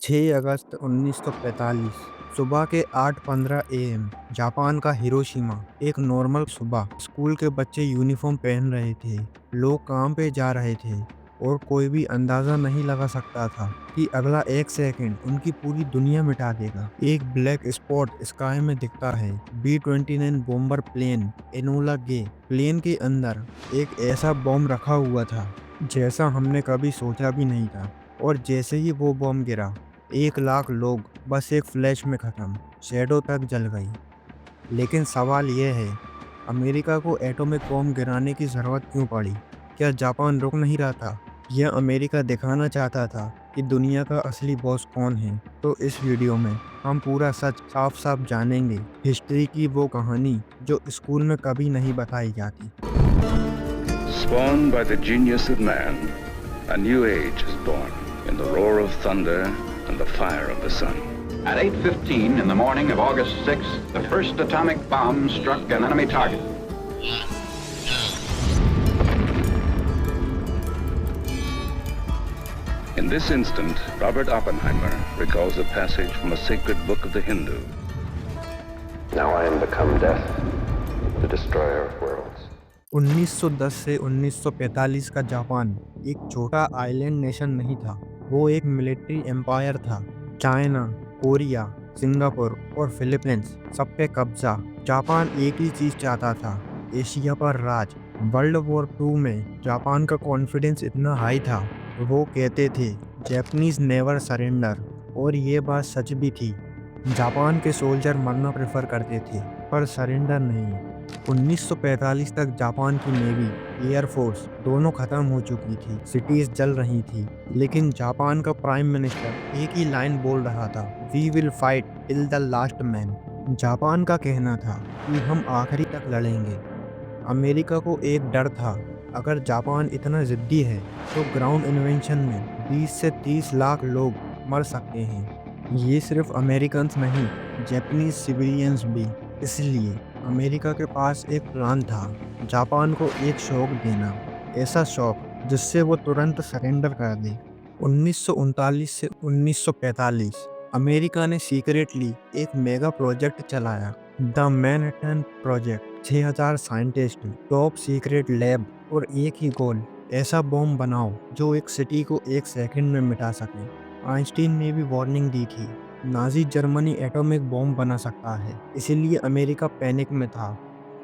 6 अगस्त 1945 सुबह के 8:15 am Japan का हिरोशिमा। एक नॉर्मल सुबह। स्कूल के बच्चे यूनिफॉर्म पहन रहे थे, लोग काम पे जा रहे थे और कोई भी अंदाजा नहीं लगा सकता था कि अगला एक सेकंड उनकी पूरी दुनिया मिटा देगा। एक ब्लैक स्पॉट स्काई में दिखता है। B-29 बॉम्बर प्लेन एनोला गे। प्लेन के अंदर एक ऐसा बॉम्ब रखा हुआ था जैसा हमने कभी सोचा भी नहीं था। और जैसे ही वो बॉम्ब गिरा, 1 लाख लोग बस एक फ्लैश में खत्म। शैडो तक जल गई। लेकिन सवाल यह है, अमेरिका को एटॉमिक बॉम्ब गिराने की जरूरत क्यों पड़ी? क्या जापान रुक नहीं रहा था? या अमेरिका दिखाना चाहता था कि दुनिया का असली बॉस कौन है? तो इस वीडियो में हम पूरा सच साफ साफ जानेंगे। हिस्ट्री की वो कहानी जो स्कूल में कभी नहीं बताई जाती। Spawned by the genius of man, a new age is born in the roar of thunder and the fire of the sun. At 8:15 in the morning of August 6th, the first atomic bomb struck an enemy target. In this instant, Robert Oppenheimer recalls a passage from a sacred book of the Hindu. Now I am become death, the destroyer of worlds. 1910 से 1945 का Japan एक छोटा island nation नहीं था। वो एक military empire था। China, Korea, Singapore और फिलीपींस सब पे कब्जा। जापान एक ही चीज चाहता था, एशिया पर राज। वर्ल्ड वॉर 2 में जापान का कॉन्फिडेंस इतना हाई था, वो कहते थे जैपनीज नेवर सरेंडर। और ये बात सच भी थी। जापान के सोल्जर मरना प्रेफर करते थे, पर सरेंडर नहीं। 1945 तक जापान की नेवी, एयरफोर्स दोनों खत्म हो चुकी थी। सिटीज जल रही थी। लेकिन जापान का प्राइम मिनिस्टर एक ही लाइन बोल रहा था, we will fight till the last man. Japan का कहना था कि हम आखिरी तक लड़ेंगे। अमेरिका को एक डर था, अगर जापान इतना जिद्दी है तो ग्राउंड इन्वेंशन में 20 से 30 लाख लोग मर सकते हैं। ये सिर्फ अमेरिकन्स नहीं, जापानीज सिविलियंस भी। इसलिए अमेरिका के पास एक प्लान था, जापान को एक शॉक देना। ऐसा शॉक जिससे वो तुरंत सरेंडर कर दे। 1939 से 1945 अमेरिका ने सीक्रेटली एक मेगा प्रोजेक्ट चलाया, the Manhattan project. 6000 scientist, top secret lab और एक ही गोल, ऐसा बॉम्ब बनाओ जो एक सिटी को एक सेकंड में मिटा सके। आइंस्टीन ने भी वार्निंग दी थी, नाजी जर्मनी एटॉमिक बॉम्ब बना सकता है। इसीलिए अमेरिका पैनिक में था।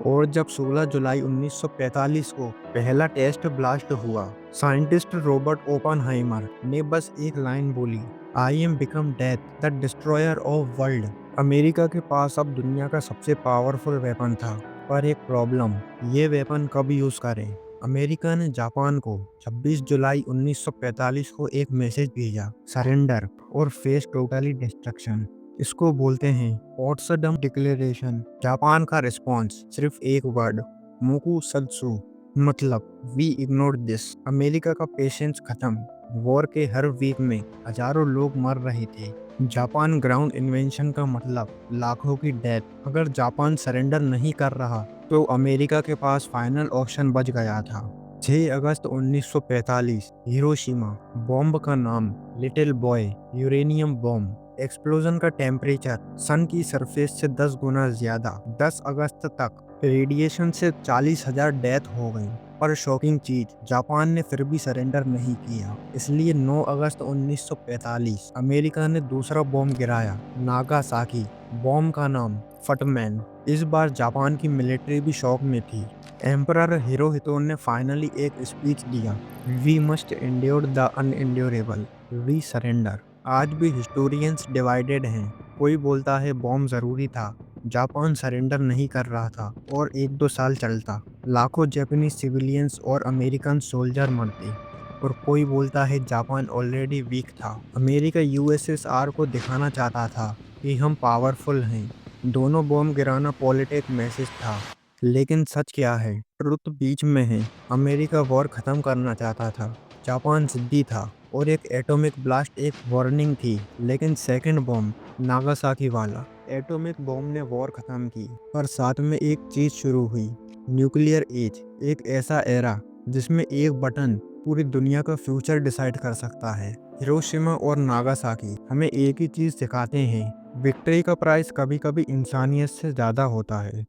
और जब 16 जुलाई 1945 को पहला टेस्ट ब्लास्ट हुआ, साइंटिस्ट रॉबर्ट ओपनहाइमर ने बस एक लाइन बोली, I am become death, the destroyer of world. America के पास अब दुनिया का सबसे पावरफुल वेपन था, पर एक प्रॉब्लम, ये वेपन कब यूज करें? अमेरिका ने जापान को 26 जुलाई 1945 को एक मैसेज भेजा, सरेंडर और फेस टोटली डिस्ट्रक्शन। इसको बोलते हैं पोट्सडम डिक्लेरेशन। जापान का रिस्पॉन्स सिर्फ एक वर्ड, मोकू सत्सु, मतलब वी इग्नोर दिस। अमेरिका का पेशेंस खत्म। वॉर के हर वीक में हजारों लोग मर रहे थे। जापान ग्राउंड इन्वेंशन का मतलब लाखों की डेथ। अगर जापान सरेंडर नहीं कर रहा तो अमेरिका के पास फाइनल ऑप्शन बच गया था। 6 अगस्त 1945 हिरोशिमा। बॉम्ब का नाम little boy, uranium bomb. Explosion का टेम्परेचर सन की सरफेस से 10 गुना ज्यादा। 10 अगस्त तक रेडिएशन से 40,000 डेथ हो गई। पर शॉकिंग चीज, जापान ने फिर भी सरेंडर नहीं किया। इसलिए 9 अगस्त 1945 अमेरिका ने दूसरा बॉम्ब गिराया, नागासाकी। बॉम्ब का नाम फटमैन। इस बार जापान की मिलिट्री भी शॉक में थी। एम्परर हिरोहितो ने फाइनली एक स्पीच दिया, we must endure the unendurable, we surrender. आज भी हिस्टोरियंस डिवाइडेड हैं। कोई बोलता है बॉम्ब जरूरी था, जापान सरेंडर नहीं कर रहा था और 1-2 साल चलता, लाखों जापानी सिविलियंस और अमेरिकन सोल्जर मरते। और कोई बोलता है जापान ऑलरेडी वीक था, अमेरिका यूएसएसआर को दिखाना चाहता था कि हम पावरफुल हैं। दोनों बॉम्ब गिराना पॉलिटिक मैसेज था। लेकिन सच क्या है? ट्रुथ बीच में है। अमेरिका वॉर खत्म करना चाहता था, जापान जिद्दी था और एक एटॉमिक ब्लास्ट एक वार्निंग थी। लेकिन सेकंड बॉम्ब, नागासाकी वाला एटॉमिक बॉम्ब ने वॉर खत्म की, पर साथ में एक चीज शुरू हुई, न्यूक्लियर एज। एक ऐसा एरा जिसमें एक बटन पूरी दुनिया का फ्यूचर डिसाइड कर सकता है। हिरोशिमा और नागासाकी हमें एक ही चीज सिखाते हैं, विक्ट्री का प्राइस कभी कभी इंसानियत से ज्यादा होता है।